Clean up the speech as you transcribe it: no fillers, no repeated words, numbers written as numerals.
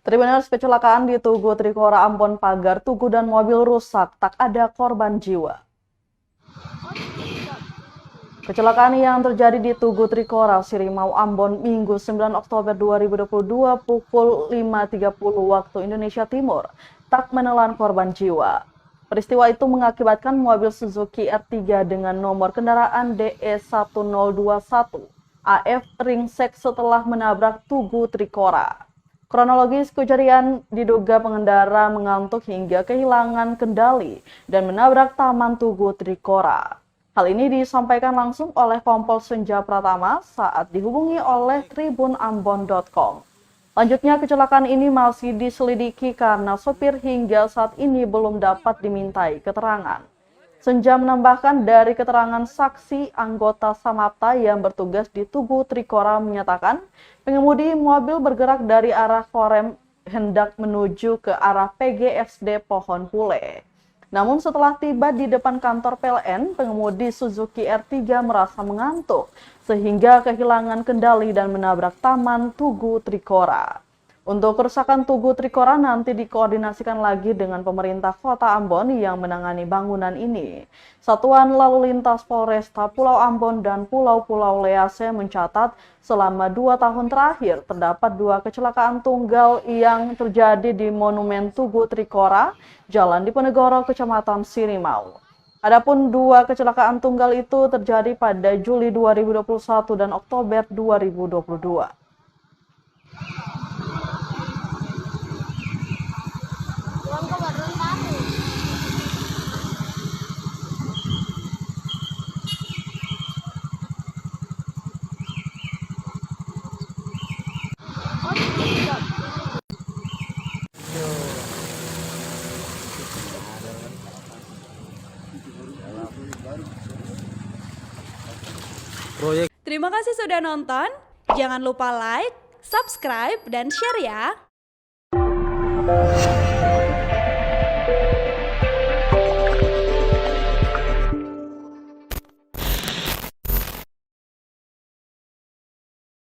Tribuners, kecelakaan di Tugu Trikora Ambon, pagar Tugu dan mobil rusak, tak ada korban jiwa. Kecelakaan yang terjadi di Tugu Trikora, Sirimau, Ambon, Minggu 9 Oktober 2022 pukul 5.30 waktu Indonesia Timur, tak menelan korban jiwa. Peristiwa itu mengakibatkan mobil Suzuki R3 dengan nomor kendaraan DE1021 AF ringsek setelah menabrak Tugu Trikora. Kronologis kejadian diduga pengendara mengantuk hingga kehilangan kendali dan menabrak taman Tugu Trikora. Hal ini disampaikan langsung oleh Kompol Senja Pratama saat dihubungi oleh tribunambon.com. Lanjutnya, kecelakaan ini masih diselidiki karena sopir hingga saat ini belum dapat dimintai keterangan. Senja menambahkan dari keterangan saksi anggota Samapta yang bertugas di Tugu Trikora menyatakan pengemudi mobil bergerak dari arah Korem hendak menuju ke arah PGSD Pohon Pule. Namun setelah tiba di depan kantor PLN, pengemudi Suzuki R3 merasa mengantuk sehingga kehilangan kendali dan menabrak taman Tugu Trikora. Untuk kerusakan Tugu Trikora nanti dikoordinasikan lagi dengan pemerintah Kota Ambon yang menangani bangunan ini. Satuan Lalu Lintas Polresta Pulau Ambon dan Pulau-Pulau Lease mencatat selama 2 tahun terakhir terdapat 2 kecelakaan tunggal yang terjadi di Monumen Tugu Trikora, Jalan Diponegoro, Kecamatan Sirimau. Adapun 2 kecelakaan tunggal itu terjadi pada Juli 2021 dan Oktober 2022. Terima kasih sudah nonton. Jangan lupa like, subscribe, dan share ya.